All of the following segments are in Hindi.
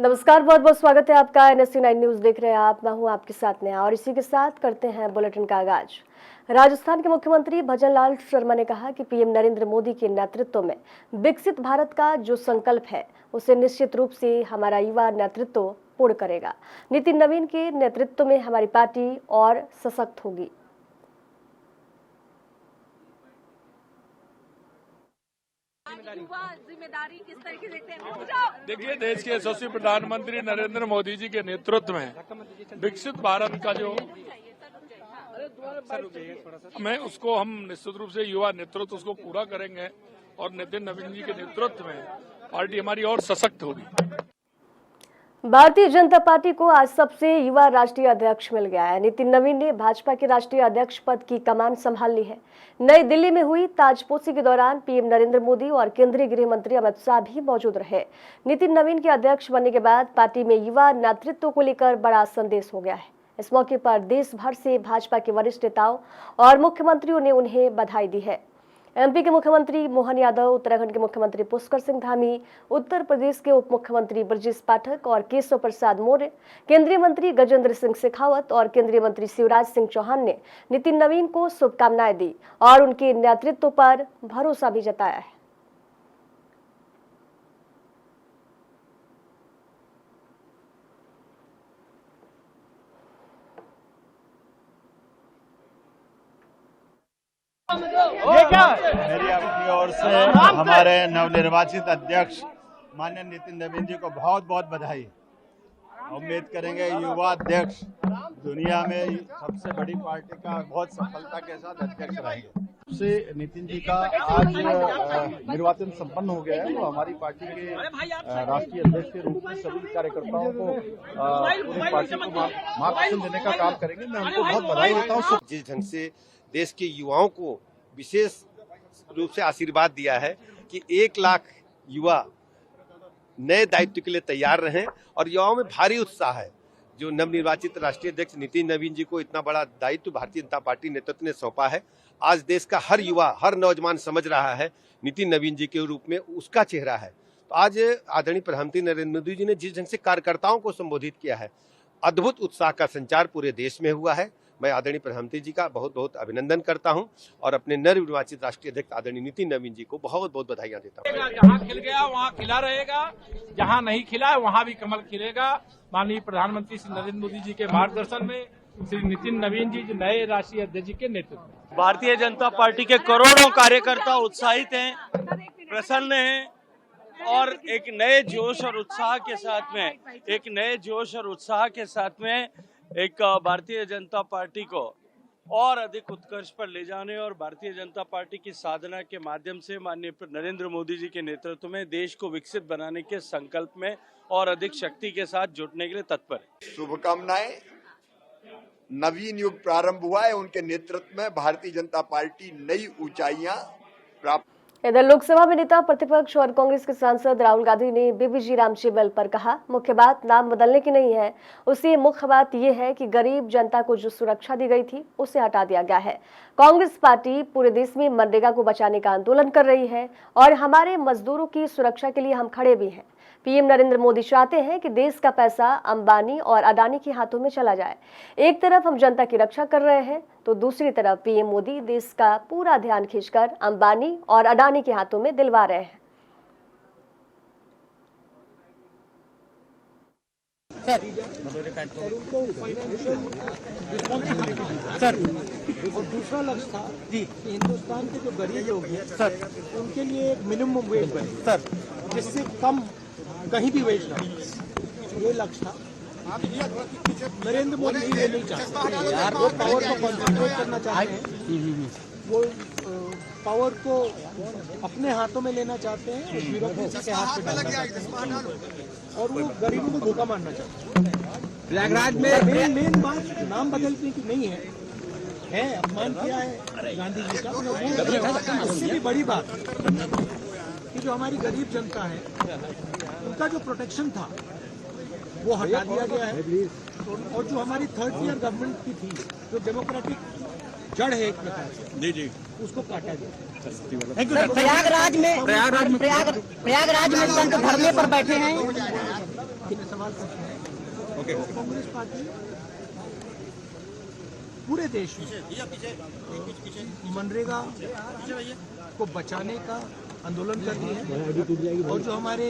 नमस्कार, बहुत बहुत स्वागत है आपका। NSC9 न्यूज देख रहे हैं आप। मैं हूं आपके साथ नेहा और इसी के साथ करते हैं बुलेटिन का आगाज। राजस्थान के मुख्यमंत्री भजन लाल शर्मा ने कहा कि पीएम नरेंद्र मोदी के नेतृत्व में विकसित भारत का जो संकल्प है उसे निश्चित रूप से हमारा युवा नेतृत्व पूर्ण करेगा। नितिन नवीन के नेतृत्व में हमारी पार्टी और सशक्त होगी। जिम्मेदारी किस तरीके से देखते हैं? देखिए, देश के यशस्वी प्रधानमंत्री नरेंद्र मोदी जी के नेतृत्व में विकसित भारत का जो मैं उसको हम निश्चित रूप से युवा नेतृत्व उसको पूरा करेंगे और नितिन नवीन जी के नेतृत्व में पार्टी हमारी और सशक्त होगी। भारतीय जनता पार्टी को आज सबसे युवा राष्ट्रीय अध्यक्ष मिल गया है। नितिन नवीन ने भाजपा के राष्ट्रीय अध्यक्ष पद की कमान संभाल ली है। नई दिल्ली में हुई ताजपोशी के दौरान पीएम नरेंद्र मोदी और केंद्रीय गृह मंत्री अमित शाह भी मौजूद रहे। नितिन नवीन के अध्यक्ष बनने के बाद पार्टी में युवा नेतृत्व को लेकर बड़ा संदेश हो गया है। इस मौके पर देश भर से भाजपा के वरिष्ठ नेताओं और मुख्यमंत्रियों ने उन्हें बधाई दी है। एमपी के मुख्यमंत्री मोहन यादव, उत्तराखंड के मुख्यमंत्री पुष्कर सिंह धामी, उत्तर प्रदेश के उप मुख्यमंत्री ब्रजेश पाठक और केशव प्रसाद मौर्य, केंद्रीय मंत्री गजेंद्र सिंह शेखावत और केंद्रीय मंत्री शिवराज सिंह चौहान ने नितिन नवीन को शुभकामनाएं दी और उनके नेतृत्व पर भरोसा भी जताया है। मेरी अपनी ओर से हमारे नवनिर्वाचित अध्यक्ष माननीय नितिन नवीन जी को बहुत बहुत बधाई। उम्मीद करेंगे युवा अध्यक्ष दुनिया में सबसे बड़ी पार्टी का बहुत सफलता के साथ अध्यक्ष रहेंगे। से नितिन जी का आज निर्वाचन संपन्न हो गया है। वो हमारी पार्टी के राष्ट्रीय अध्यक्ष के रूप में सभी कार्यकर्ताओं को पूरी पार्टी को मार्गदर्शन देने का काम करेंगे। मैं उनको बहुत बधाई देता हूँ। जिस ढंग से देश के युवाओं को विशेष रूप से आशीर्वाद दिया है कि 1 लाख युवा नए दायित्व के लिए तैयार रहें और युवाओं में भारी उत्साह है। जो नवनिर्वाचित राष्ट्रीय अध्यक्ष नितिन नवीन जी को इतना बड़ा दायित्व भारतीय जनता पार्टी नेतृत्व ने सौंपा है। आज देश का हर युवा, हर नौजवान समझ रहा है नितिन नवीन जी के रूप में उसका चेहरा है। तो आज आदरणीय प्रधानमंत्री नरेंद्र मोदी जी ने जिस ढंग से कार्यकर्ताओं को संबोधित किया है, अद्भुत उत्साह का संचार पूरे देश में हुआ है। मैं आदरणीय प्रधानमंत्री जी का बहुत बहुत अभिनंदन करता हूं और अपने नवनिर्वाचित राष्ट्रीय अध्यक्ष आदरणीय नितिन नवीन जी को बहुत बहुत बधाइयां देता हूं। जहां खिल गया वहां खिला रहेगा, जहां नहीं खिला वहां भी कमल खिलेगा। माननीय प्रधानमंत्री श्री नरेंद्र मोदी जी के मार्गदर्शन में श्री नितिन नवीन जी नए राष्ट्रीय अध्यक्ष जी के नेतृत्व में भारतीय जनता पार्टी के करोड़ों कार्यकर्ता उत्साहित हैं, प्रसन्न हैं और एक नए जोश और उत्साह के साथ में एक भारतीय जनता पार्टी को और अधिक उत्कर्ष पर ले जाने और भारतीय जनता पार्टी की साधना के माध्यम से माननीय नरेंद्र मोदी जी के नेतृत्व में देश को विकसित बनाने के संकल्प में और अधिक शक्ति के साथ जुटने के लिए तत्पर है। शुभकामनाएं। नवीन युग प्रारंभ हुआ है। उनके नेतृत्व में भारतीय जनता पार्टी नई ऊंचाइयां प्राप्त। इधर लोकसभा में नेता प्रतिपक्ष और कांग्रेस के सांसद राहुल गांधी ने बीबीजी रामजी बिल पर कहा, मुख्य बात नाम बदलने की नहीं है, उससे मुख्य बात यह है कि गरीब जनता को जो सुरक्षा दी गई थी उसे हटा दिया गया है। कांग्रेस पार्टी पूरे देश में मनरेगा को बचाने का आंदोलन कर रही है और हमारे मजदूरों की सुरक्षा के लिए हम खड़े भी हैं। पीएम नरेंद्र मोदी चाहते हैं कि देश का पैसा अंबानी और अडानी के हाथों में चला जाए। एक तरफ हम जनता की रक्षा कर रहे हैं तो दूसरी तरफ पीएम मोदी देश का पूरा ध्यान खींचकर अंबानी और अडानी के हाथों में दिलवा रहे हैं। सर, और दूसरा लक्ष्य था जी हिंदुस्तान के जो गरीब लोग हैं सर, उनके लिए एक मिनिमम वेज बने सर, जिससे कम कहीं भी वेज ना हो। ये लक्ष्य था। नरेंद्र मोदी जी ये नहीं चाहते यार, वो पावर को कॉन्सेंट्रेट करना चाहते हैं, वो पावर को अपने हाथों में लेना चाहते हैं, ब्यूरोक्रेसी के हाथ में डालना चाहते हैं और वो गरीबों को धोखा मारना चाहते हैं। प्रयागराज में मेन बात नाम बदलने की नहीं है, अपमान किया है गांधी जी का। उससे भी बड़ी बात कि जो हमारी गरीब जनता है उनका जो प्रोटेक्शन था वो हटा दिया गया है और जो हमारी 3rd ईयर गवर्नमेंट की थी, जो डेमोक्रेटिक जड़ है एक प्रकार से, जी उसको काटा गया। प्रयागराज में संत धरने पर बैठे हैं। मैं सवाल पूछना है। कांग्रेस पार्टी पूरे देश में मनरेगा को बचाने का आंदोलन कर रही है और जो हमारे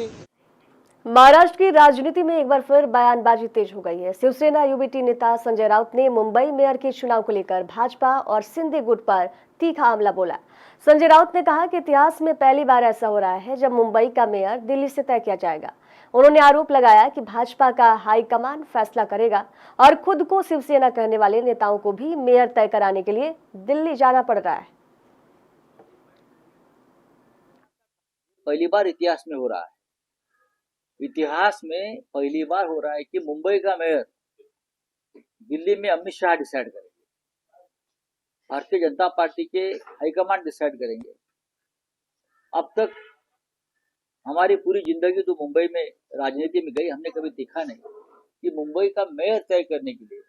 महाराष्ट्र की राजनीति में एक बार फिर बयानबाजी तेज हो गई है। शिवसेना यूबीटी नेता संजय राउत ने मुंबई मेयर के चुनाव को लेकर भाजपा और शिंदे गुट पर तीखा हमला बोला। संजय राउत ने कहा कि इतिहास में पहली बार ऐसा हो रहा है जब मुंबई का मेयर दिल्ली से तय किया जाएगा। उन्होंने आरोप लगाया कि भाजपा का हाईकमान फैसला करेगा और खुद को शिवसेना कहने वाले नेताओं को भी मेयर तय कराने के लिए दिल्ली जाना पड़ रहा है। पहली बार इतिहास में हो रहा है, इतिहास में पहली बार हो रहा है कि मुंबई का मेयर दिल्ली में अमित शाह डिसाइड करेंगे, भारतीय जनता पार्टी के हाईकमांड डिसाइड करेंगे। अब तक हमारी पूरी जिंदगी तो मुंबई में राजनीति में गई, हमने कभी देखा नहीं कि मुंबई का मेयर तय करने के लिए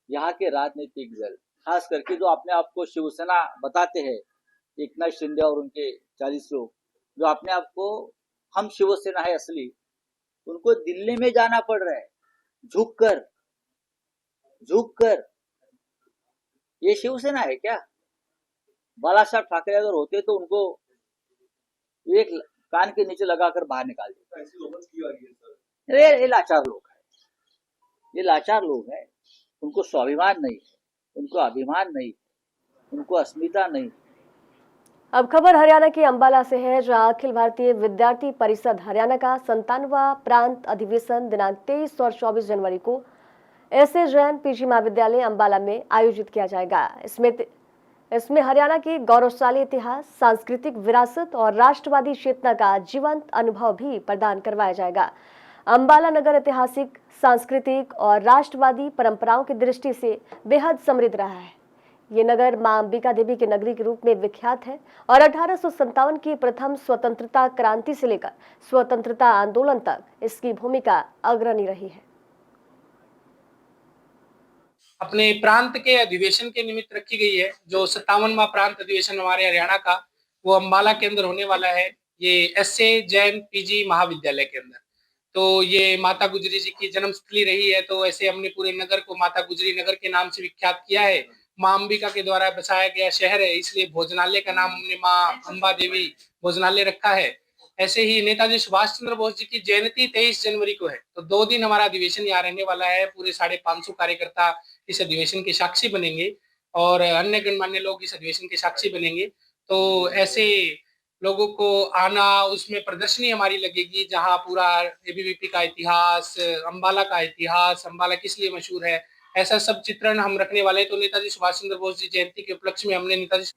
यहाँ के राजनीतिक दल, खास करके जो अपने आप को शिवसेना बताते हैं, एकनाथ शिंदे और उनके 40 लोग जो अपने आप को हम शिवसेना है असली, उनको दिल्ली में जाना पड़ रहा है झुक कर। ये शिवसेना है क्या? बाला साहब ठाकरे अगर होते तो उनको एक कान के नीचे लगाकर बाहर निकाल देते। ये लाचार लोग हैं, उनको स्वाभिमान नहीं है, उनको अभिमान नहीं है, उनको अस्मिता नहीं। अब खबर हरियाणा के अंबाला से है, जहां अखिल भारतीय विद्यार्थी परिषद हरियाणा का 57वां प्रांत अधिवेशन दिनांक 23 और 24 जनवरी को एसए जैन पीजी महाविद्यालय अंबाला में आयोजित किया जाएगा। इसमें हरियाणा के गौरवशाली इतिहास, सांस्कृतिक विरासत और राष्ट्रवादी चेतना का जीवंत अनुभव भी प्रदान करवाया जाएगा। अंबाला नगर ऐतिहासिक, सांस्कृतिक और राष्ट्रवादी परंपराओं की दृष्टि से बेहद समृद्ध रहा है। ये नगर मां अंबिका देवी के नगरी के रूप में विख्यात है और 1857 की प्रथम स्वतंत्रता क्रांति से लेकर स्वतंत्रता आंदोलन तक इसकी भूमिका अग्रणी रही है। अपने प्रांत के अधिवेशन के निमित्त रखी गई है। जो 57वां प्रांत अधिवेशन हमारे हरियाणा का, वो अंबाला के अंदर होने वाला है। ये एसए जैन पीजी महाविद्यालय के अंदर। तो ये माता गुजरी जी की जन्मस्थली रही है, तो ऐसे हमने पूरे नगर को माता गुजरी नगर के नाम से विख्यात किया है। मां अंबिका के द्वारा बसाया गया शहर है, इसलिए भोजनालय का नाम हमने मां अंबा देवी भोजनालय रखा है। ऐसे ही नेताजी सुभाष चंद्र बोस जी की जयंती 23 जनवरी को है, तो 2 दिन हमारा अधिवेशन यहाँ रहने वाला है। पूरे 550 कार्यकर्ता इस अधिवेशन के साक्षी बनेंगे और अन्य गणमान्य लोग इस अधिवेशन के साक्षी बनेंगे। तो ऐसे लोगों को आना, उसमें प्रदर्शनी हमारी लगेगी जहां पूरा एबीवीपी का इतिहास, अंबाला का इतिहास, अंबाला किस लिए मशहूर है, ऐसा सब चित्रण हम रखने वाले हैं। तो नेताजी सुभाष चंद्र बोस जी जयंती के उपलक्ष्य में हमने नेताजी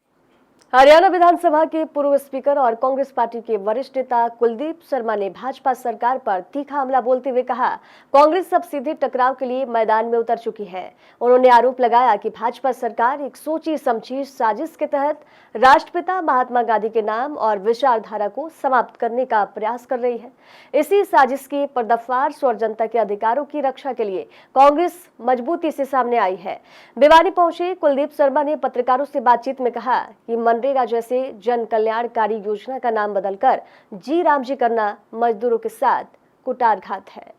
हरियाणा विधानसभा के पूर्व स्पीकर और कांग्रेस पार्टी के वरिष्ठ नेता कुलदीप शर्मा ने भाजपा सरकार पर तीखा हमला बोलते हुए कहा, कांग्रेस अब सीधे टकराव के लिए मैदान में उतर चुकी है। उन्होंने आरोप लगाया कि भाजपा सरकार एक सोची समझी साजिश के तहत राष्ट्रपिता महात्मा गांधी के नाम और विचारधारा को समाप्त करने का प्रयास कर रही है। इसी साजिश के पर्दाफाश और जनता के अधिकारों की रक्षा के लिए कांग्रेस मजबूती से सामने आई है। भिवानी पहुंचे कुलदीप शर्मा ने पत्रकारों से बातचीत में कहा कि मनरेगा जैसे जन कल्याणकारी योजना का नाम बदलकर जी राम जी करना मजदूरों के साथ कुटारघात है।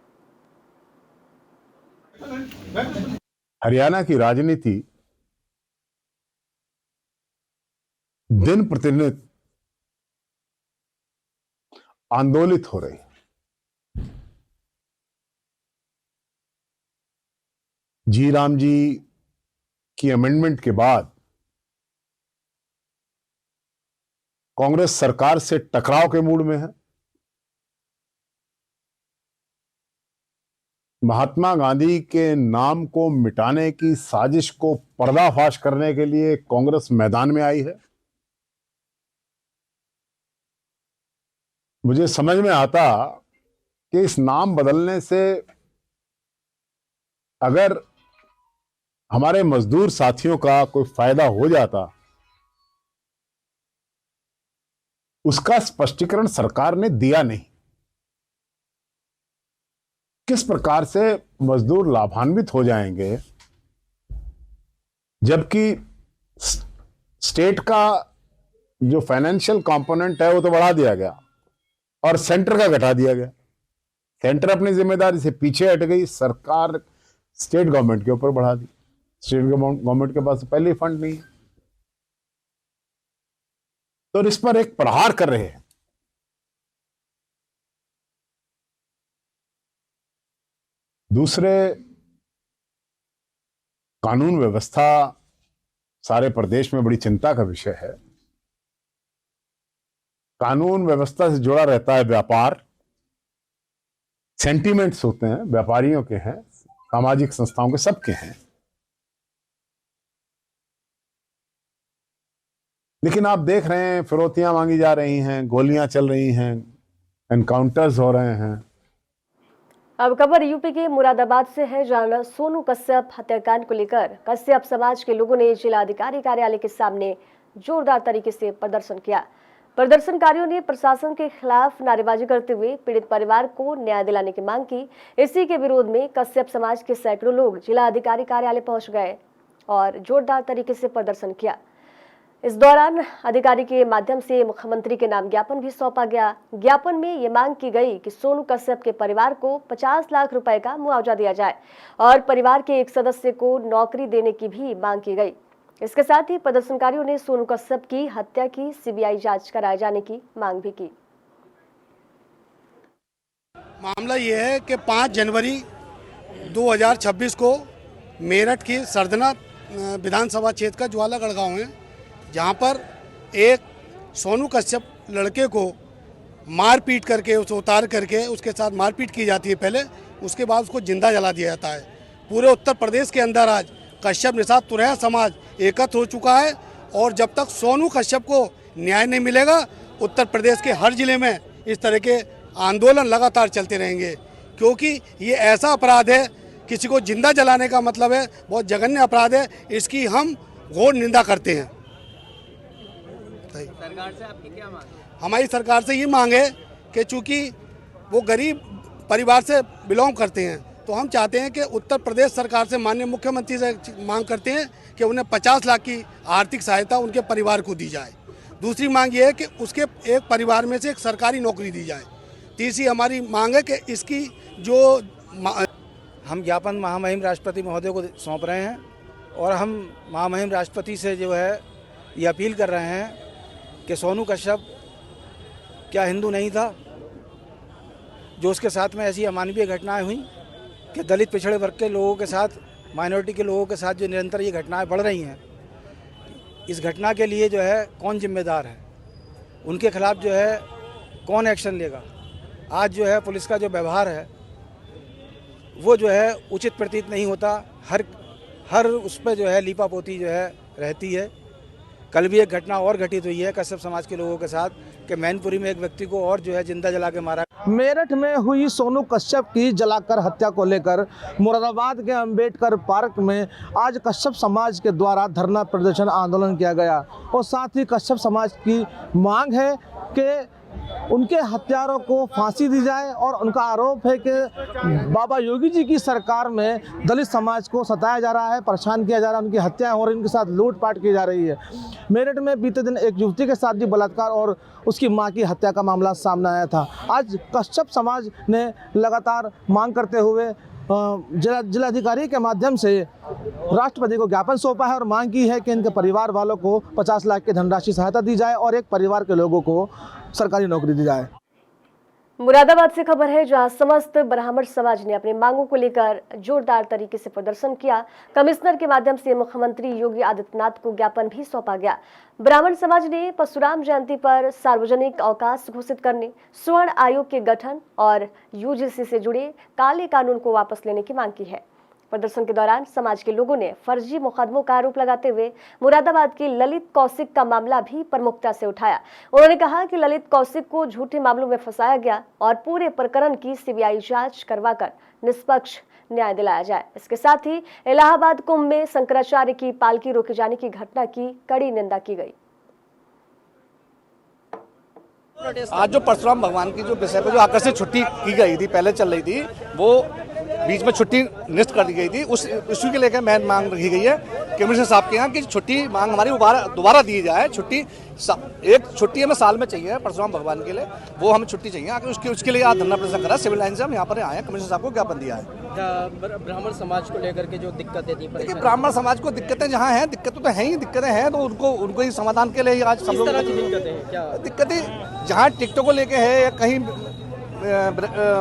हरियाणा की राजनीति दिन प्रतिदिन आंदोलित हो रही है। जी राम जी की अमेंडमेंट के बाद कांग्रेस सरकार से टकराव के मूड में है। महात्मा गांधी के नाम को मिटाने की साजिश को पर्दाफाश करने के लिए कांग्रेस मैदान में आई है। मुझे समझ में आता कि इस नाम बदलने से अगर हमारे मजदूर साथियों का कोई फायदा हो जाता, उसका स्पष्टीकरण सरकार ने दिया नहीं। किस प्रकार से मजदूर लाभान्वित हो जाएंगे, जबकि स्टेट का जो फाइनेंशियल कंपोनेंट है वो तो बढ़ा दिया गया और सेंटर का घटा दिया गया। सेंटर अपनी जिम्मेदारी से पीछे हट गई, सरकार स्टेट गवर्नमेंट के ऊपर बढ़ा दी। स्टेट गवर्नमेंट के पास पहले ही फंड नहीं है, तो इस पर एक प्रहार कर रहे हैं। दूसरे, कानून व्यवस्था सारे प्रदेश में बड़ी चिंता का विषय है। कानून व्यवस्था से जुड़ा रहता है व्यापार, सेंटीमेंट्स होते हैं, व्यापारियों के हैं, सामाजिक संस्थाओं के, सबके हैं। लेकिन आप देख रहे हैं फिरौतियां मांगी जा रही हैं, गोलियां चल रही हैं, एनकाउंटर्स हो रहे हैं। अब खबर यूपी के मुरादाबाद से है, जहां सोनू कश्यप हत्याकांड को लेकर कश्यप समाज के लोगों ने जिलाधिकारी कार्यालय के सामने जोरदार तरीके से प्रदर्शन किया। प्रदर्शनकारियों ने प्रशासन के खिलाफ नारेबाजी करते हुए पीड़ित परिवार को न्याय दिलाने की मांग की। इसी के विरोध में कश्यप समाज के सैकड़ों लोग जिलाधिकारी कार्यालय पहुंच गए और जोरदार तरीके से प्रदर्शन किया। इस दौरान अधिकारी के माध्यम से मुख्यमंत्री के नाम ज्ञापन भी सौंपा गया। ज्ञापन में ये मांग की गई कि सोनू कश्यप के परिवार को 50 लाख रुपए का मुआवजा दिया जाए और परिवार के एक सदस्य को नौकरी देने की भी मांग की गई। इसके साथ ही प्रदर्शनकारियों ने सोनू कश्यप की हत्या की सीबीआई जांच कराए जाने की मांग भी की। मामला ये है कि 5 जनवरी 2026 को मेरठ की सरदना विधानसभा क्षेत्र का ज्वालागढ़ गांव है, जहां पर एक सोनू कश्यप लड़के को मारपीट करके, उसे उतार करके उसके साथ मारपीट की जाती है पहले, उसके बाद उसको जिंदा जला दिया जाता है। पूरे उत्तर प्रदेश के अंदर आज कश्यप निषाद तुरैया समाज एकत्र हो चुका है और जब तक सोनू कश्यप को न्याय नहीं मिलेगा, उत्तर प्रदेश के हर जिले में इस तरह के आंदोलन लगातार चलते रहेंगे, क्योंकि ये ऐसा अपराध है, किसी को जिंदा जलाने का मतलब है बहुत जघन्य अपराध है। इसकी हम घोर निंदा करते हैं। सरकार से आपकी क्या मांग है? हमारी सरकार से ये मांग है कि चूंकि वो गरीब परिवार से बिलोंग करते हैं, तो हम चाहते हैं कि उत्तर प्रदेश सरकार से, माननीय मुख्यमंत्री से मांग करते हैं कि उन्हें 50 लाख की आर्थिक सहायता उनके परिवार को दी जाए। दूसरी मांग ये है कि उसके एक परिवार में से एक सरकारी नौकरी दी जाए। तीसरी हमारी मांग है कि इसकी जो हम ज्ञापन महामहिम राष्ट्रपति महोदय को सौंप रहे हैं और हम महामहिम राष्ट्रपति से जो है ये अपील कर रहे हैं कि सोनू कश्यप क्या हिंदू नहीं था, जो उसके साथ में ऐसी अमानवीय घटनाएं हुई कि दलित पिछड़े वर्ग के लोगों के साथ, माइनॉरिटी के लोगों के साथ जो निरंतर ये घटनाएं बढ़ रही हैं, इस घटना के लिए जो है कौन जिम्मेदार है, उनके खिलाफ जो है कौन एक्शन लेगा। आज जो है पुलिस का जो व्यवहार है वो जो है उचित प्रतीत नहीं होता, हर उस पर जो है लीपापोती जो है रहती है। कल भी एक घटना और घटित हुई है कश्यप समाज के लोगों के साथ कि मैनपुरी में एक व्यक्ति को और जो है जिंदा जला के मारा। मेरठ में हुई सोनू कश्यप की जलाकर हत्या को लेकर मुरादाबाद के अंबेडकर पार्क में आज कश्यप समाज के द्वारा धरना प्रदर्शन आंदोलन किया गया और साथ ही कश्यप समाज की मांग है कि उनके हत्यारों को फांसी दी जाए और उनका आरोप है कि बाबा योगी जी की सरकार में दलित समाज को सताया जा रहा है, परेशान किया जा रहा है, उनकी हत्याएं हो रही, उनके साथ लूटपाट की जा रही है। मेरठ में बीते दिन एक युवती के साथ भी बलात्कार और उसकी मां की हत्या का मामला सामने आया था। आज कश्यप समाज ने लगातार मांग करते हुए जिलाधिकारी के माध्यम से राष्ट्रपति को ज्ञापन सौंपा है और मांग की है कि इनके परिवार वालों को 50 लाख की धनराशि सहायता दी जाए और एक परिवार के लोगों को सरकारी नौकरी दी जाए। मुरादाबाद से खबर है, जहां समस्त ब्राह्मण समाज ने अपनी मांगों को लेकर जोरदार तरीके से प्रदर्शन किया। कमिश्नर के माध्यम से मुख्यमंत्री योगी आदित्यनाथ को ज्ञापन भी सौंपा गया। ब्राह्मण समाज ने परशुराम जयंती पर सार्वजनिक अवकाश घोषित करने, स्वर्ण आयोग के गठन और यूजीसी से जुड़े काले कानून को वापस लेने की मांग की है। प्रदर्शन के दौरान समाज के लोगों ने फर्जी मुकदमों का आरोप लगाते हुए मुरादाबाद की ललित कौशिक का मामला भी प्रमुखता से उठाया। उन्होंने कहा कि ललित कौशिक को झूठे मामलों में फंसाया गया और पूरे प्रकरण की सीबीआई जांच करवाकर निष्पक्ष न्याय दिलाया जाए। इसके साथ ही इलाहाबाद कुंभ में शंकराचार्य की पालकी रोके जाने की घटना की कड़ी निंदा की गई। आज जो परशुराम भगवान की जो विषय पर जो आकर्षित छुट्टी की गई थी, पहले चल रही थी, वो बीच में छुट्टी निश्चित कर दी गई थी, उस इश्यू के लेकर मैं मांग रखी गई है कमिश्नर साहब के यहाँ कि छुट्टी मांग हमारी दोबारा दी जाए। एक छुट्टी हमें साल में चाहिए परशुराम भगवान के लिए, वो हमें छुट्टी चाहिए आगे उसके लिए आज धरना प्रदर्शन करा। सिविल लाइन से हम यहाँ पर आए हैं, कमिश्नर साहब को ज्ञापन दिया है। ब्राह्मण समाज को लेकर के जो दिक्कतें थी, देखिए ब्राह्मण समाज को दिक्कतें जहाँ हैं, दिक्कतें तो हैं ही, दिक्कतें हैं तो उनको ही समाधान के लिए आज सब लोग दिक्कतें जहाँ टिकटों को लेके है या कहीं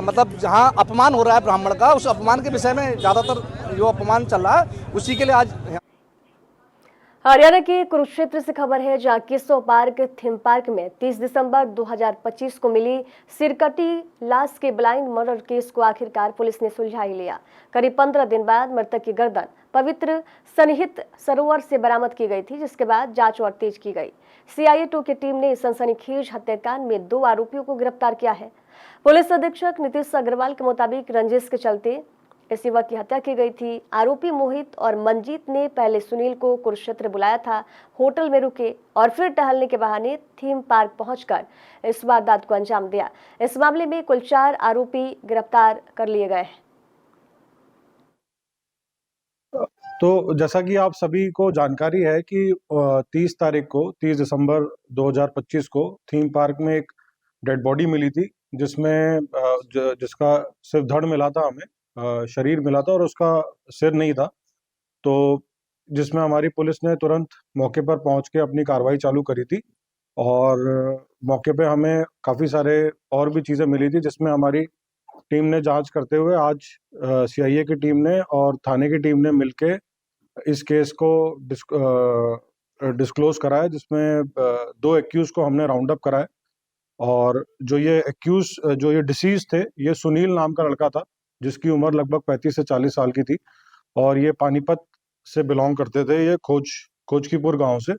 मतलब जहाँ अपमान हो रहा है ब्राह्मण का, उस अपमान के विषय में ज्यादातर जो अपमान चल रहा है उसी के लिए आज। हरियाणा के कुरुक्षेत्र से खबर है, जहां केशव पार्क थीम पार्क में 30 दिसंबर 2025 को मिली सिरकटी लाश के ब्लाइंड मर्डर केस को आखिरकार पुलिस ने सुलझा ही लिया। करीब 15 दिन बाद मृतक की गर्दन पवित्र सन्निहित सरोवर से बरामद की गई थी, जिसके बाद जांच और तेज की गई। CIA2 की टीम ने इस सनसनीखेज हत्याकांड में 2 आरोपियों को गिरफ्तार किया है। पुलिस अधीक्षक नीतीश अग्रवाल के मुताबिक रंजिश के चलते इस युवक की हत्या की गई थी। आरोपी मोहित और मंजीत ने पहले सुनील को कुरुक्षेत्र बुलाया था, होटल में रुके और फिर टहलने के बहाने थीम पार्क पहुंचकर इस वारदात को अंजाम दिया। इस मामले में कुल 4 आरोपी गिरफ्तार कर लिए गए हैं। तो जैसा कि आप सभी को जानकारी है कि 30 दिसंबर 2025 को थीम पार्क में एक डेड बॉडी मिली थी, जिसका सिर्फ धड़ मिला था, हमें शरीर मिला था और उसका सिर नहीं था। तो जिसमें हमारी पुलिस ने तुरंत मौके पर पहुंच के अपनी कार्रवाई चालू करी थी और मौके पे हमें काफ़ी सारे और भी चीज़ें मिली थी, जिसमें हमारी टीम ने जांच करते हुए आज CIA की टीम ने और थाने की टीम ने मिलके इस केस को डिस्क्लोज करा है, जिसमें 2 एक्यूज को हमने राउंड अप करा है। और जो ये डिसीज थे, ये सुनील नाम का लड़का था, जिसकी उम्र लगभग 35 से 40 साल की थी और ये पानीपत से बिलोंग करते थे, ये खोजकीपुर गांव से।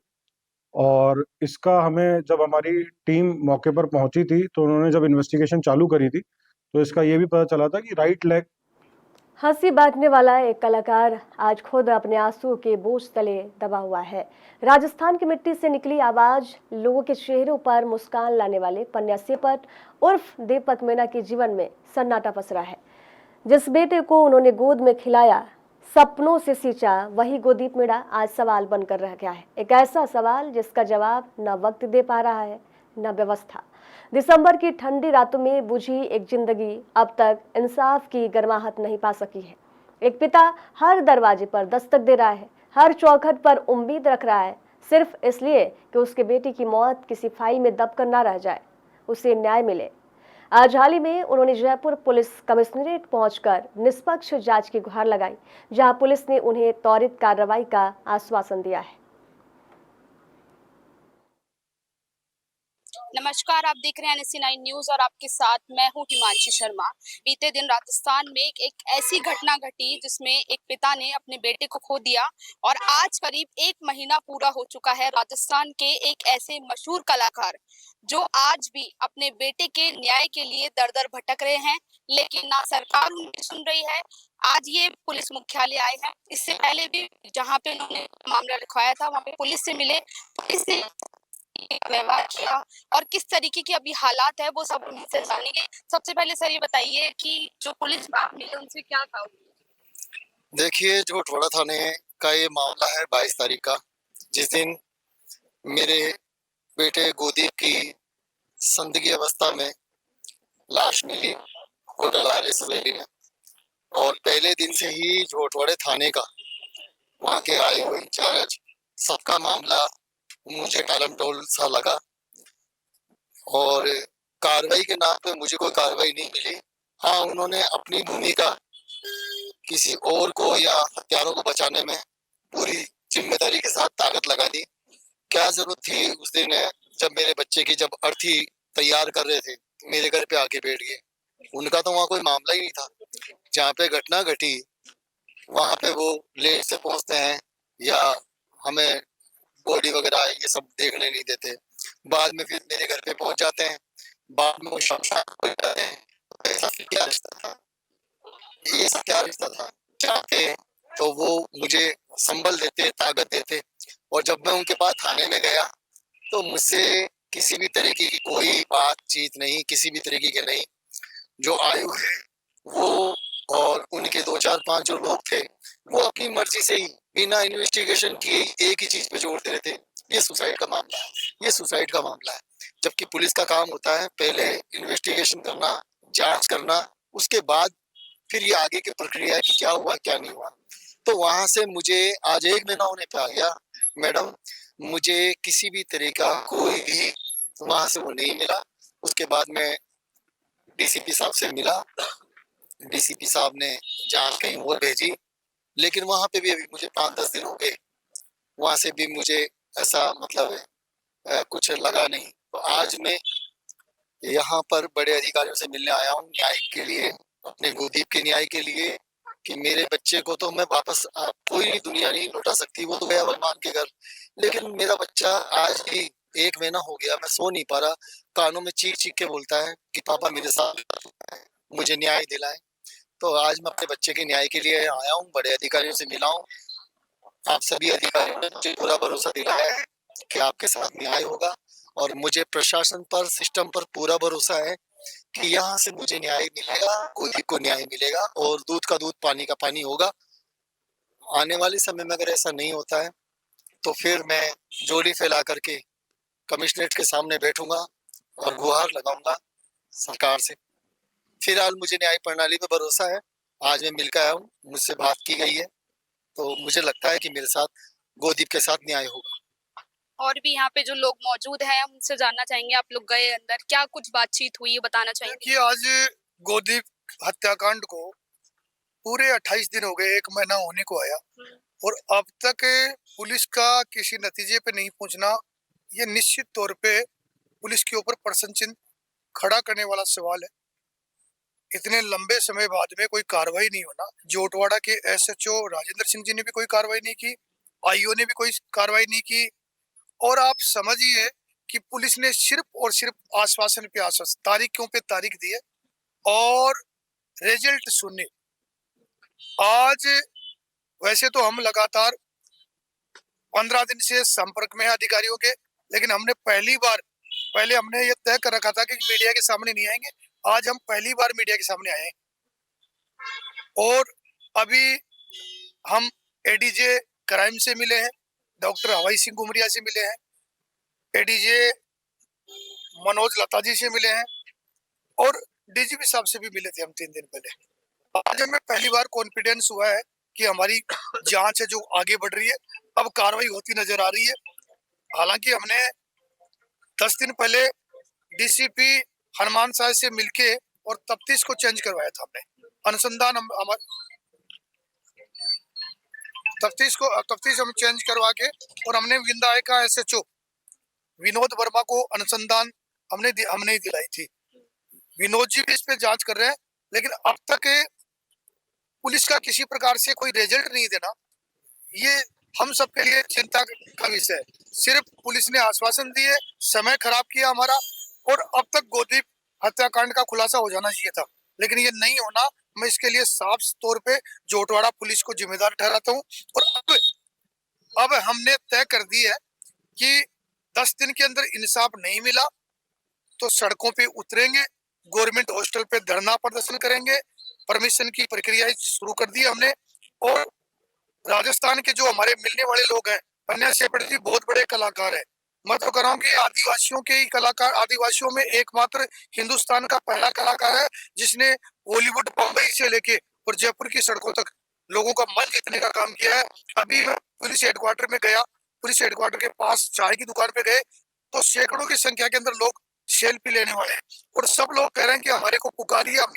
और इसका हमें जब हमारी टीम मौके पर पहुंची थी तो उन्होंने जब इन्वेस्टिगेशन चालू करी थी तो इसका ये भी पता चला था कि राइट लेग। हंसी बांटने वाला एक कलाकार आज खुद अपने आंसुओं के बोझ तले दबा हुआ है। राजस्थान की मिट्टी से निकली आवाज लोगों के चेहरों पर मुस्कान लाने वाले पन्या सेपट उर्फ दीपक मीना के जीवन में सन्नाटा पसरा है। जिस बेटे को उन्होंने गोद में खिलाया, सपनों से सींचा, वही गोदीप मीणा आज सवाल बनकर रह गया है। एक ऐसा सवाल जिसका जवाब न वक्त दे पा रहा है न व्यवस्था। दिसंबर की ठंडी रातों में बुझी एक जिंदगी अब तक इंसाफ की गर्माहट नहीं पा सकी है। एक पिता हर दरवाजे पर दस्तक दे रहा है, हर चौखट पर उम्मीद रख रहा है, सिर्फ इसलिए कि उसके बेटी की मौत किसी फाइल में दबकर ना रह जाए, उसे न्याय मिले। आज हाल ही में उन्होंने जयपुर पुलिस कमिश्नरेट पहुंचकर निष्पक्ष जांच की गुहार लगाई, जहां पुलिस ने उन्हें त्वरित कार्रवाई का आश्वासन दिया है। नमस्कार, आप देख रहे हैं NSC9 न्यूज और आपके साथ मैं हूं हिमांशी शर्मा। बीते दिन राजस्थान में एक ऐसी घटना घटी जिसमें एक पिता ने अपने बेटे को खो दिया और आज करीब 1 महीना पूरा हो चुका है। राजस्थान के एक ऐसे मशहूर कलाकार जो आज भी अपने बेटे के न्याय के लिए दर-दर भटक रहे हैं, लेकिन ना सरकार उनकी सुन रही है। आज ये पुलिस मुख्यालय आए हैं। इससे पहले भी जहाँ पे उन्होंने मामला लिखवाया था, वहाँ पे पुलिस से मिले, पुलिस ने व्यवहार किया और किस तरीके की अभी हालात है वो सब उनसे जानेंगे। सबसे पहले सर ये बताइए कि जो पुलिस में आप मिले उनसे क्या कहा? देखिए, जो ठोड़ा थाने का ये मामला है 22 तारीख का, जिस दिन मेरे बेटे गोदीप की जिंदगी अवस्था में लाश मिली होटल आर्य सवेरी में, और पहले दिन से ही झोटवाड़े थाने का वहाँ के आए हुए इंचार्ज सबका मामला मुझे टालमटोल सा लगा और कार्रवाई के नाम पे मुझे कोई कार्रवाई नहीं मिली। हाँ, उन्होंने अपनी भूमिका किसी और को या हत्यारों को बचाने में पूरी जिम्मेदारी के साथ ताकत लगा दी। क्या जरूरत थी उस दिन जब मेरे बच्चे की जब अर्थी तैयार कर रहे थे, मेरे घर पे आके बैठ गए। उनका तो वहाँ कोई मामला ही नहीं था। जहाँ पे घटना घटी वहाँ पे वो लेट से पहुँचते हैं या हमें बॉडी वगैरह ये सब देखने नहीं देते। बाद में फिर मेरे घर पे पहुंच जाते हैं, बाद में वो शमशान हो जाते हैं। ऐसा क्या रिश्ता था? ये सब क्या रिश्ता था? चाहते तो वो मुझे संबल देते, ताकत देते, और जब मैं उनके पास थाने में गया तो मुझसे किसी भी तरीके की कोई बातचीत नहीं, किसी भी तरीके की नहीं। जो आयु है वो और उनके 2 4 5 जो लोग थे वो अपनी मर्जी से ही बिना इन्वेस्टिगेशन किए एक ही चीज पे जोर दे रहे थे, ये सुसाइड का मामला है, ये सुसाइड का मामला है। जबकि पुलिस का काम होता है पहले इन्वेस्टिगेशन करना, जांच करना, उसके बाद फिर ये आगे की प्रक्रिया है कि क्या हुआ क्या नहीं हुआ। तो वहां से मुझे आज 1 महीना होने पे आ गया मैडम, मुझे किसी भी तरह का कोई भी वहां से वो नहीं मिला। उसके बाद मैं डीसीपी साहब से मिला, डीसीपी साहब ने जांच कहीं और भेजी, लेकिन वहां पे भी अभी मुझे 5-10 दिन हो गए, वहां से भी मुझे ऐसा मतलब कुछ लगा नहीं। तो आज मैं यहाँ पर बड़े अधिकारियों से मिलने आया हूँ न्याय के लिए, अपने गोदीप के न्याय के लिए, कि मेरे बच्चे को तो मैं वापस कोई भी दुनिया नहीं लौटा सकती, वो तो गया बलमान के घर, लेकिन मेरा बच्चा आज भी 1 महीना हो गया, मैं सो नहीं पा रहा, कानों में चीख चीख के बोलता है कि पापा मेरे साथ मुझे न्याय दिलाएं। तो आज मैं अपने बच्चे के न्याय के लिए आया हूँ, बड़े अधिकारियों से मिला हूँ। आप सभी अधिकारियों ने मुझे पूरा भरोसा दिलाया है कि आपके साथ न्याय होगा, और मुझे प्रशासन पर, सिस्टम पर पूरा भरोसा है कि यहाँ से मुझे न्याय मिलेगा, गोदीप को न्याय मिलेगा, और दूध का दूध पानी का पानी होगा। आने वाले समय में अगर ऐसा नहीं होता है तो फिर मैं जोड़ी फैला करके कमिश्नरेट के सामने बैठूंगा और गुहार लगाऊंगा सरकार से। फिलहाल मुझे न्याय प्रणाली पे भरोसा है, आज मैं मिलकर आया हूँ, मुझसे बात की गई है, तो मुझे लगता है कि मेरे साथ गोदीप के साथ न्याय होगा। और भी यहाँ पे जो लोग मौजूद हैं उनसे जानना चाहेंगे, आप लोग गए अंदर, क्या कुछ बातचीत हुई है बताना चाहेंगे? देखिए, आज गोदीप हत्याकांड को पूरे 28 दिन हो गए, 1 महीना होने को आया, और अब तक पुलिस का किसी नतीजे पे नहीं पहुंचना, ये निश्चित तौर पे पुलिस के ऊपर प्रश्न चिन्ह खड़ा करने वाला सवाल है। इतने लंबे समय बाद में कोई कार्रवाई नहीं होना, जोटवाड़ा के एसएचओ राजेंद्र सिंह जी ने भी कोई कार्रवाई नहीं की, आईओ ने भी कोई कार्रवाई नहीं की, और आप समझिए कि पुलिस ने सिर्फ और सिर्फ आश्वासन पे आश्वासन, तारीखों पे तारीख दी है और रिजल्ट सुनने। आज वैसे तो हम लगातार 15 दिन से संपर्क में है अधिकारियों के, लेकिन हमने पहले हमने ये तय कर रखा था कि मीडिया के सामने नहीं आएंगे। आज हम पहली बार मीडिया के सामने आए, और अभी हम एडीजे क्राइम से मिले हैं, डॉक्टर हवाई सिंह गुमरिया से मिले हैं, एडीजे मनोज लता जी से मिले हैं, और डीजीपी साहब से भी मिले थे हम 3 दिन पहले। आज हमें पहली बार कॉन्फिडेंस हुआ है कि हमारी जांच है जो आगे बढ़ रही है, अब कार्रवाई होती नजर आ रही है। हालांकि हमने 10 दिन पहले डीसीपी हनुमान साहब से मिलके और तफ्तीश को चेंज करवाया था, हमने अनुसंधान तफ्तीश हम चेंज करवा के, और हमने विंदाए का एसएचओ विनोद वर्मा को अनुसंधान हमने दिलाई थी। विनोद जी भी इस पे जांच कर रहे हैं, लेकिन अब तक पुलिस का किसी प्रकार से कोई रिजल्ट नहीं देना, ये हम सबके लिए चिंता का विषय है। सिर्फ पुलिस ने आश्वासन दिए, समय खराब किया हमारा, और अब तक गोदीप हत्याकांड का खुलासा हो जाना चाहिए था, लेकिन ये नहीं होना। मैं इसके लिए साफ तौर पे जोटवाड़ा पुलिस को जिम्मेदार ठहराता हूँ, और अब हमने तय कर दी है कि 10 दिन के अंदर इंसाफ नहीं मिला तो सड़कों पे उतरेंगे, गवर्नमेंट हॉस्टल पे धरना प्रदर्शन करेंगे, परमिशन की प्रक्रिया शुरू कर दी हमने। और राजस्थान के जो हमारे मिलने वाले लोग हैं, पन्ना शेपर्ड जी बहुत बड़े कलाकार है, मैं तो कह रहा हूँ कि आदिवासियों के ही कलाकार, आदिवासियों में एकमात्र हिंदुस्तान का पहला कलाकार है जिसने बॉलीवुड बम्बई से लेके और जयपुर की सड़कों तक लोगों का मन जीतने का काम किया है। अभी मैं पुलिस हेडक्वार्टर में गया, पुलिस हेडक्वार्टर के पास चाय की दुकान पे गए तो सैकड़ों की संख्या के अंदर लोग सेल्फी लेने वाले हैं, और सब लोग कह रहे हैं कि हमारे को पुकारिए। हम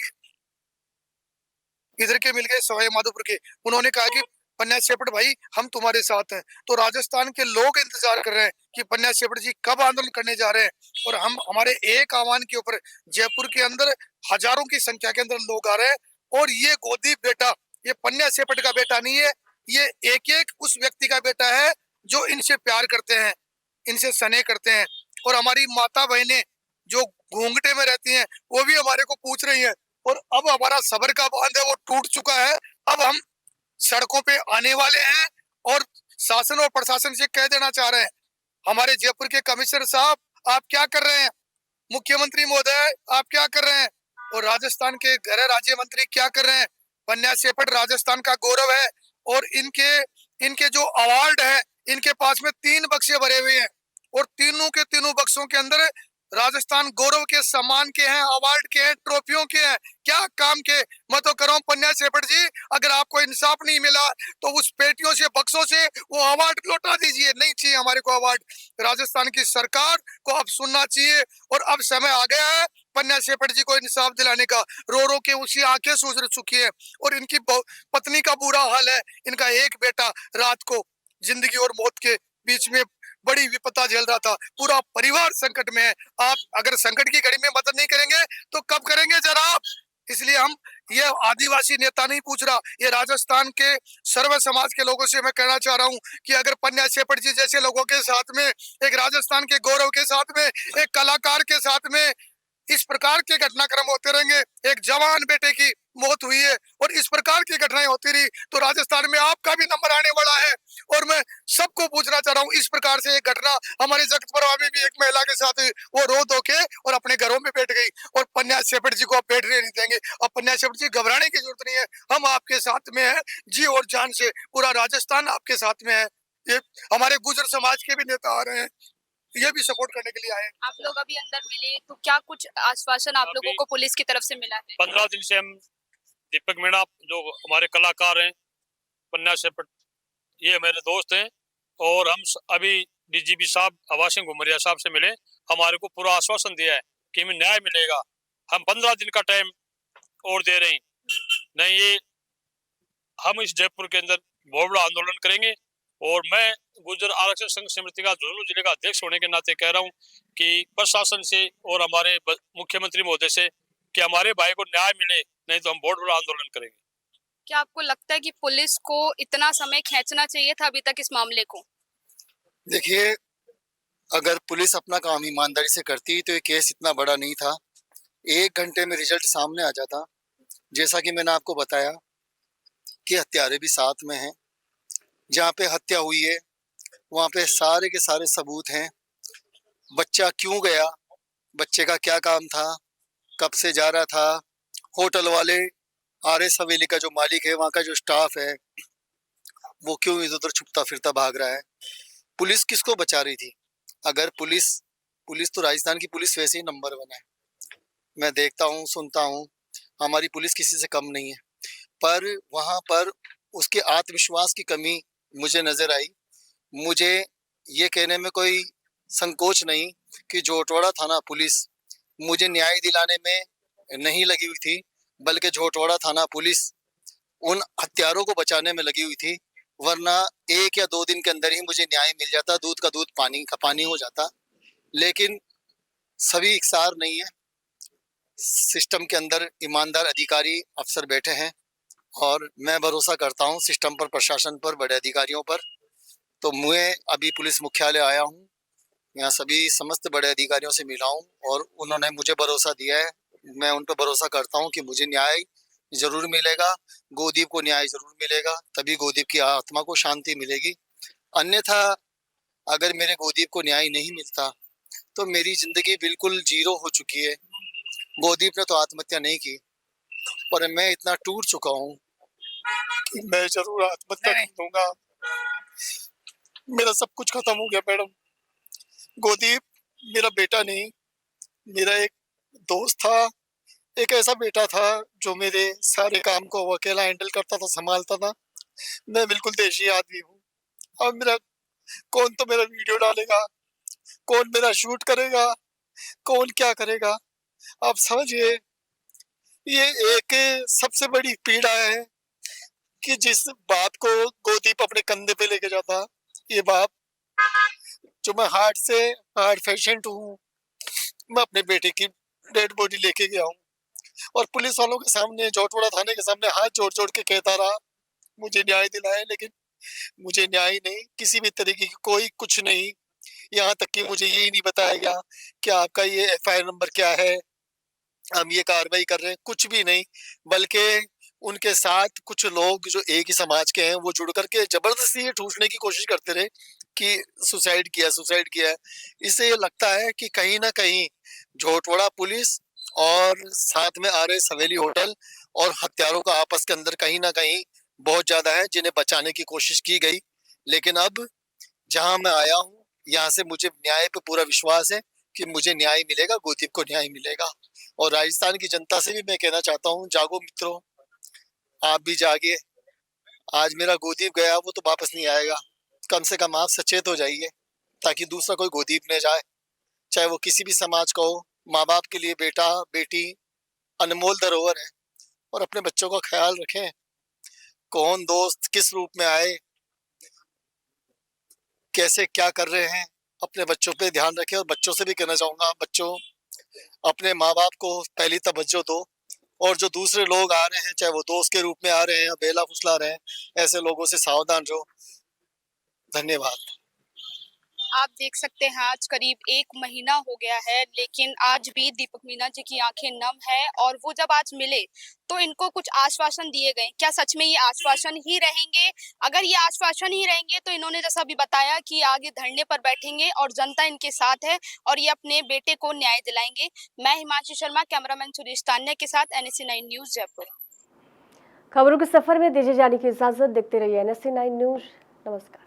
इधर के मिल गए सवाई माधोपुर के, उन्होंने कहा कि पन्ना शेपर्ड भाई हम तुम्हारे साथ हैं। तो राजस्थान के लोग इंतजार कर रहे हैं कि पन्ना शेपर्ड जी कब आंदोलन करने जा रहे हैं, और हम हमारे एक आह्वान के ऊपर जयपुर के अंदर हजारों की संख्या के अंदर लोग आ रहे हैं। और ये गोदीप बेटा, ये पन्ना शेपर्ड का बेटा नहीं है, ये एक एक उस व्यक्ति का बेटा है जो इनसे प्यार करते हैं, इनसे स्नेह करते हैं। और हमारी माता बहनें जो घूंघटे में रहती हैं वो भी हमारे को पूछ रही हैं, और अब हमारा सब्र का बांध है वो टूट चुका है। अब हम सड़कों पे आने वाले हैं और शासन और प्रशासन से कह देना चाह रहे हैं, हमारे जयपुर के कमिश्नर साहब आप क्या कर रहे हैं, मुख्यमंत्री महोदय आप क्या कर रहे हैं, और राजस्थान के गृह राज्य मंत्री क्या कर रहे हैं। पन्ना शेफड़ राजस्थान का गौरव है और इनके जो अवार्ड है, इनके पास में 3 बक्से भरे हुए हैं और तीनों के तीनों बक्सों के अंदर राजस्थान गौरव के, सम्मान के हैं, अवार्ड के हैं, ट्रॉफियों के हैं। क्या काम के? मैं तो कर रहा हूँ पन्ना शेफड़ जी, अगर आपको इंसाफ नहीं मिला तो उस पेटियों से, बक्सों से वो अवार्ड लौटा दीजिए। नहीं चाहिए हमारे को अवार्ड। राजस्थान की सरकार को अब सुनना चाहिए और अब समय आ गया है पन्ना शेफड़ जी को इंसाफ दिलाने का। रो रो के उसकी आंखें सूज चुकी है और इनकी पत्नी का बुरा हाल है। इनका एक बेटा रात को जिंदगी और मौत के बीच में बड़ी विपदा झेल रहा था, पूरा परिवार संकट में है। आप अगर संकट की घड़ी में मदद नहीं करेंगे तो कब करेंगे जनाब? इसलिए हम ये आदिवासी नेता नहीं पूछ रहा, ये राजस्थान के सर्व समाज के लोगों से मैं कहना चाह रहा हूँ कि अगर पन्ना शेफड़ जी जैसे लोगों के साथ में, एक राजस्थान के गौरव के साथ में, एक कलाकार के साथ में इस प्रकार के घटनाक्रम होते रहेंगे, एक जवान बेटे की मौत हुई है और इस प्रकार की घटनाएं होती रही तो राजस्थान में आपका भी नंबर आने वाला है। और मैं सबको पूछना चाह रहा हूँ, इस प्रकार से एक घटना हमारे जगतपुरा में भी एक महिला के साथ हुई, वो रो धो के और अपने घरों में बैठ गई और पन्ना शेफड़ जी को आप बैठने नहीं देंगे। अब पन्ना शेफड़ जी घबराने की जरूरत नहीं है, हम आपके साथ में है जी और जान से, पूरा राजस्थान आपके साथ में है। ये हमारे गुर्जर समाज के भी नेता आ रहे हैं, ये भी सपोर्ट करने के लिए आए। आप लोग अभी अंदर मिले तो क्या कुछ आश्वासन आप लोगों को पुलिस की तरफ से मिला है? 15 दिन से हम दीपक मीणा जो हमारे कलाकार हैं, पन्ना शेफड़, ये मेरे दोस्त हैं और हम अभी डीजीपी साहब आवास सिंह घुमरिया साहब से मिले। हमारे को पूरा आश्वासन दिया है कि हमें न्याय मिलेगा। हम 15 दिन का टाइम और दे रहे हैं। नहीं, ये हम इस जयपुर के अंदर बहुत बड़ा आंदोलन करेंगे और मैं गुर्जर आरक्षण संघ समिति का झुंझुनू जिले का अध्यक्ष होने के नाते कह रहा हूँ कि प्रशासन से और हमारे मुख्यमंत्री महोदय से कि हमारे भाई को न्याय मिले, नहीं तो हम बहुत बड़ा आंदोलन करेंगे। क्या आपको लगता है कि पुलिस को इतना समय खींचना चाहिए था अभी तक इस मामले को? देखिए, अगर पुलिस अपना काम ईमानदारी से करती तो ये केस इतना बड़ा नहीं था। 1 घंटे में रिजल्ट सामने आ जाता। जैसा कि मैंने आपको बताया कि हत्यारे भी साथ में हैं, जहाँ पे हत्या हुई है वहाँ पे सारे के सारे सबूत हैं। बच्चा क्यों गया, बच्चे का क्या काम था, कब से जा रहा था, होटल वाले, आरएस हवेली का जो मालिक है, वहाँ का जो स्टाफ है, वो क्यों इधर उधर छुपता फिरता भाग रहा है। पुलिस किसको बचा रही थी? अगर पुलिस तो राजस्थान की पुलिस वैसे ही नंबर 1 है। मैं देखता हूँ, सुनता हूँ, हमारी पुलिस किसी से कम नहीं है, पर वहाँ पर उसके आत्मविश्वास की कमी मुझे नजर आई। मुझे ये कहने में कोई संकोच नहीं कि जोटवाड़ा थाना पुलिस मुझे न्याय दिलाने में नहीं लगी हुई थी, बल्कि जोटवाड़ा थाना पुलिस उन हत्यारों को बचाने में लगी हुई थी। वरना 1 या 2 दिन के अंदर ही मुझे न्याय मिल जाता, दूध का दूध पानी का पानी हो जाता। लेकिन सभी इकसार नहीं है। सिस्टम के अंदर ईमानदार अधिकारी अफसर बैठे हैं और मैं भरोसा करता हूं सिस्टम पर, प्रशासन पर, बड़े अधिकारियों पर। तो मैं अभी पुलिस मुख्यालय आया हूं, यहाँ सभी समस्त बड़े अधिकारियों से मिला हूं और उन्होंने मुझे भरोसा दिया है। मैं उन पर भरोसा करता हूं कि मुझे न्याय जरूर मिलेगा, गोदीप को न्याय जरूर मिलेगा, तभी गोदीप की आत्मा को शांति मिलेगी। अन्यथा अगर मेरे गोदीप को न्याय नहीं मिलता तो मेरी जिंदगी बिल्कुल जीरो हो चुकी है। गोदीप ने तो आत्महत्या नहीं की, पर मैं इतना टूट चुका हूँ कि मैं जरूर आत्महत्या कर दूंगा। मेरा सब कुछ खत्म हो गया मैडम। गोदीप मेरा बेटा नहीं, मेरा एक दोस्त था, एक ऐसा बेटा था जो मेरे सारे काम को वो अकेला हैंडल करता था, संभालता था। मैं बिल्कुल देशी आदमी हूँ। अब मेरा कौन तो मेरा वीडियो डालेगा, कौन मेरा शूट करेगा, कौन क्या करेगा। आप समझिए, ये एक सबसे बड़ी पीड़ा है कि जिस बाप को गोदीप अपने कंधे पे लेके जाता, ये बाप जो मैं हार्ट पेशेंट हूँ, मैं अपने बेटे की डेड बॉडी लेके गया हूँ और पुलिस वालों के सामने, जोटवाड़ा थाने के सामने हाथ जोड़ जोड़ के कहता रहा मुझे न्याय दिलाए, लेकिन मुझे न्याय नहीं, किसी भी तरीके की कोई कुछ नहीं। यहाँ तक कि मुझे यही नहीं बताया गया कि आपका ये FIR नंबर क्या है, हम ये कार्रवाई कर रहे हैं, कुछ भी नहीं। बल्कि उनके साथ कुछ लोग जो एक ही समाज के हैं वो जुड़ करके जबरदस्ती ये ठूसने की कोशिश करते रहे कि सुसाइड किया है। इससे ये लगता है कि कहीं ना कहीं जोटवाड़ा पुलिस और साथ में आ रहे सवेली होटल और हत्यारों का आपस के अंदर कहीं ना कहीं बहुत ज्यादा है, जिन्हें बचाने की कोशिश की गई। लेकिन अब जहां मैं आया हूं, यहाँ से मुझे न्याय पे पूरा विश्वास है कि मुझे न्याय मिलेगा, गोदीप को न्याय मिलेगा। और राजस्थान की जनता से भी मैं कहना चाहता हूँ, जागो मित्रों, आप भी जागिए। आज मेरा गोदीप गया, वो तो वापस नहीं आएगा। कम से कम आप सचेत हो जाइए, ताकि दूसरा कोई गोदीप न जाए, चाहे वो किसी भी समाज का हो। माँ बाप के लिए बेटा बेटी अनमोल धरोहर है, और अपने बच्चों का ख्याल रखें। कौन दोस्त किस रूप में आए, कैसे क्या कर रहे हैं, अपने बच्चों पे ध्यान रखें। और बच्चों से भी कहना चाहूंगा, बच्चों अपने माँ बाप को पहली तवज्जो दो। और जो दूसरे लोग आ रहे हैं, चाहे वो दोस्त के रूप में आ रहे हैं या बेला फुसला रहे हैं, ऐसे लोगों से सावधान रहो। धन्यवाद। आप देख सकते हैं आज करीब 1 महीना हो गया है, लेकिन आज भी दीपक मीना जी की आंखें नम है। और वो जब आज मिले तो इनको कुछ आश्वासन दिए गए। क्या सच में ये आश्वासन ही रहेंगे? अगर ये आश्वासन ही रहेंगे तो इन्होंने जैसा अभी बताया कि आगे धरने पर बैठेंगे और जनता इनके साथ है और ये अपने बेटे को न्याय दिलाएंगे। मैं हिमांशु शर्मा, कैमरामैन सुरेश तान्या के साथ NSC9 न्यूज जयपुर। खबरों के सफर में दीजिए जाने की इजाजत। देखते रहिए NSC9 न्यूज। नमस्कार।